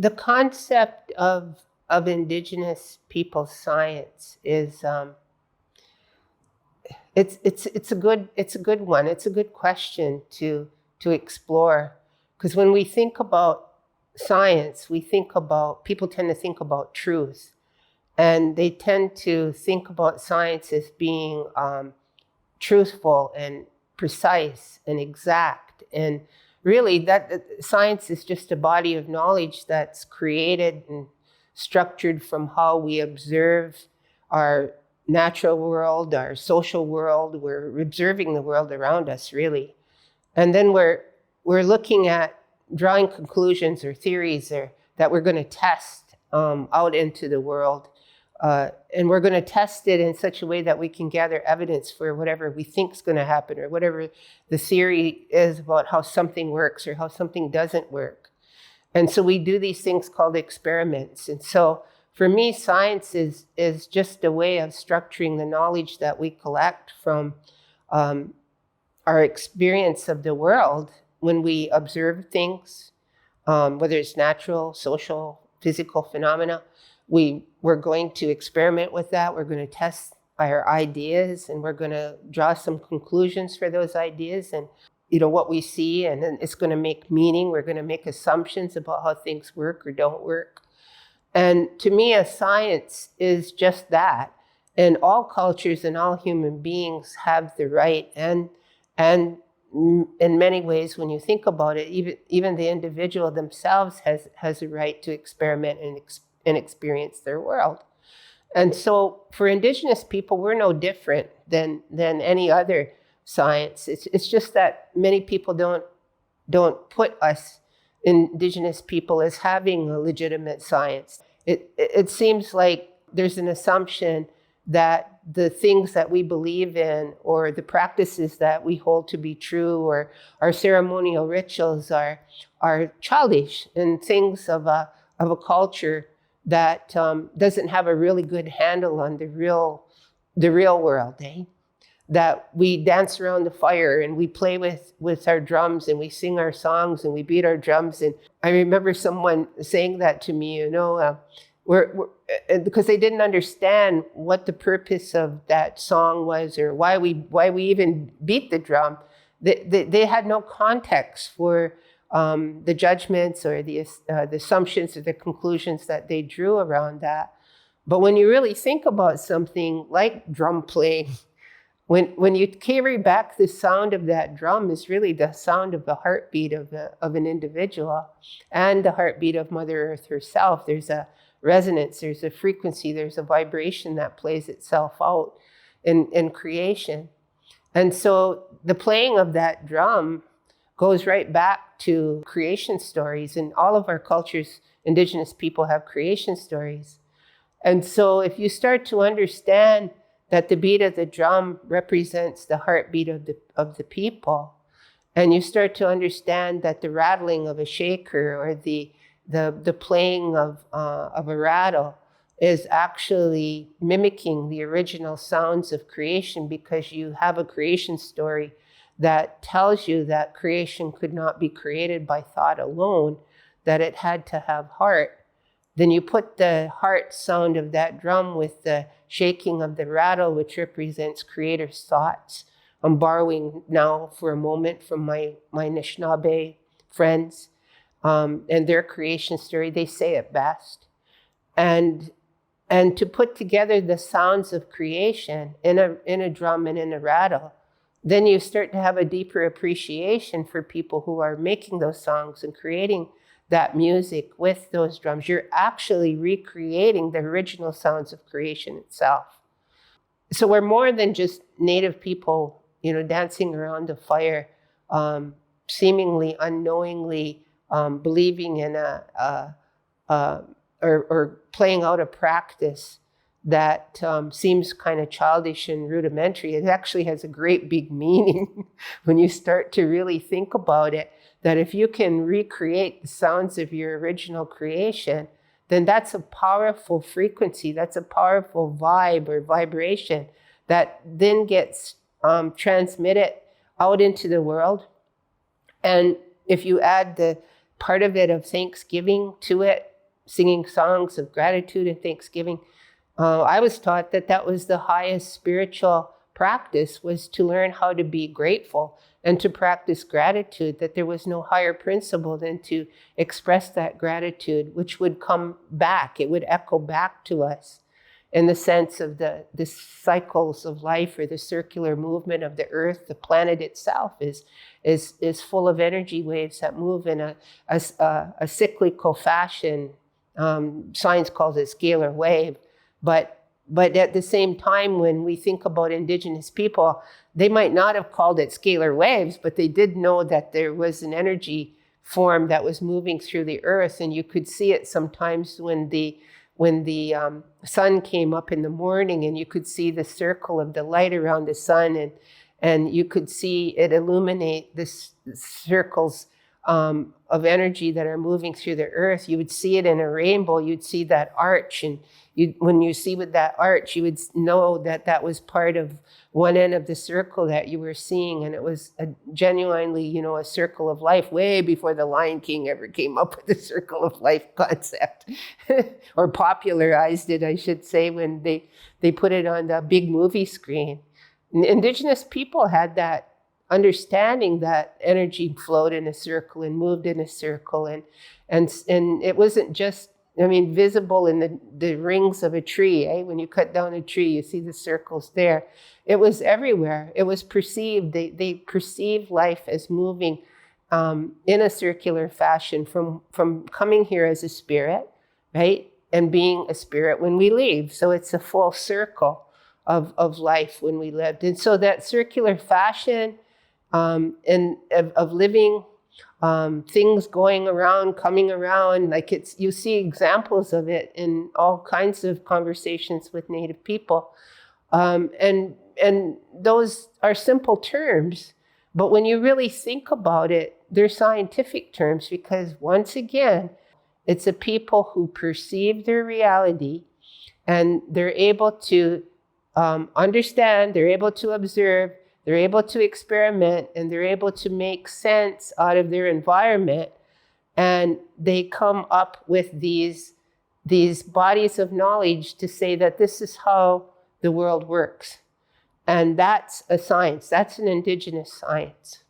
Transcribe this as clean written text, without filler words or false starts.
the concept of Indigenous people science is it's a good one. It's a good question to explore, because when we think about science, people tend to think about truth, and they tend to think about science as being truthful and precise and exact. And really, that science is just a body of knowledge that's created and structured from how we observe our natural world, our social world. We're observing the world around us, really. And then we're looking at drawing conclusions or theories that we're going to test out into the world. And we're going to test it in such a way that we can gather evidence for whatever we think is going to happen, or whatever the theory is about how something works or how something doesn't work. And so we do these things called experiments. And so for me, science is just a way of structuring the knowledge that we collect from our experience of the world when we observe things, whether it's natural, social, physical phenomena. We're going to experiment with that. We're going to test our ideas, and we're going to draw some conclusions for those ideas and what we see, and then it's going to make meaning. We're going to make assumptions about how things work or don't work. And to me, a science is just that. And all cultures and all human beings have the right, and in many ways, when you think about it, even the individual themselves has a right to experiment and experience their world. And so for Indigenous people, we're no different than any other science. It's just that many people don't put us Indigenous people as having a legitimate science. It seems like there's an assumption that the things that we believe in, or the practices that we hold to be true, or our ceremonial rituals are childish and things of a culture that doesn't have a really good handle on the real world, eh? That we dance around the fire and we play with our drums and we sing our songs and we beat our drums. And I remember someone saying that to me, because they didn't understand what the purpose of that song was, or why we even beat the drum. They had no context for the judgments or the assumptions or the conclusions that they drew around that. But when you really think about something like drum playing, when you carry back the sound of that drum is really the sound of the heartbeat of an individual and the heartbeat of Mother Earth herself. There's a resonance, there's a frequency, there's a vibration that plays itself out in creation. And so the playing of that drum goes right back to creation stories. And all of our cultures, Indigenous people have creation stories. And so if you start to understand that the beat of the drum represents the heartbeat of the people, and you start to understand that the rattling of a shaker or the playing of a rattle is actually mimicking the original sounds of creation, because you have a creation story that tells you that creation could not be created by thought alone, that it had to have heart. Then you put the heart sound of that drum with the shaking of the rattle, which represents creator's thoughts. I'm borrowing now for a moment from my Anishinaabe friends and their creation story. They say it best. And to put together the sounds of creation in a drum and in a rattle, then you start to have a deeper appreciation for people who are making those songs and creating that music with those drums. You're actually recreating the original sounds of creation itself. So we're more than just Native people, dancing around the fire, seemingly unknowingly believing in or playing out a practice that seems kind of childish and rudimentary. It actually has a great big meaning when you start to really think about it, that if you can recreate the sounds of your original creation, then that's a powerful frequency, that's a powerful vibe or vibration that then gets transmitted out into the world. And if you add the part of it of thanksgiving to it, singing songs of gratitude and thanksgiving. I was taught that that was the highest spiritual practice, was to learn how to be grateful and to practice gratitude, that there was no higher principle than to express that gratitude, which would come back. It would echo back to us in the sense of the cycles of life, or the circular movement of the earth. The planet itself is full of energy waves that move in a cyclical fashion. Science calls it scalar wave. But at the same time, when we think about Indigenous people, they might not have called it scalar waves, but they did know that there was an energy form that was moving through the earth. And you could see it sometimes when the sun came up in the morning, and you could see the circle of the light around the sun, and you could see it illuminate the circles of energy that are moving through the earth. You would see it in a rainbow. You'd see that arch, and when you see with that arch, you would know that that was part of one end of the circle that you were seeing, and it was genuinely, a circle of life, way before the Lion King ever came up with the circle of life concept, or popularized it, I should say, when they put it on the big movie screen. Indigenous people had that understanding that energy flowed in a circle and moved in a circle, and it wasn't just, visible in the rings of a tree. When you cut down a tree, you see the circles there. It was everywhere. It was perceived. They perceived life as moving in a circular fashion, from coming here as a spirit, right, and being a spirit when we leave. So it's a full circle of life when we lived. And so that circular fashion and of living, things going around, coming around, like you see examples of it in all kinds of conversations with Native people. And those are simple terms, but when you really think about it, they're scientific terms, because once again, it's a people who perceive their reality, and they're able to understand, they're able to observe, they're able to experiment, and they're able to make sense out of their environment. And they come up with these bodies of knowledge to say that this is how the world works. And that's a science. That's an Indigenous science.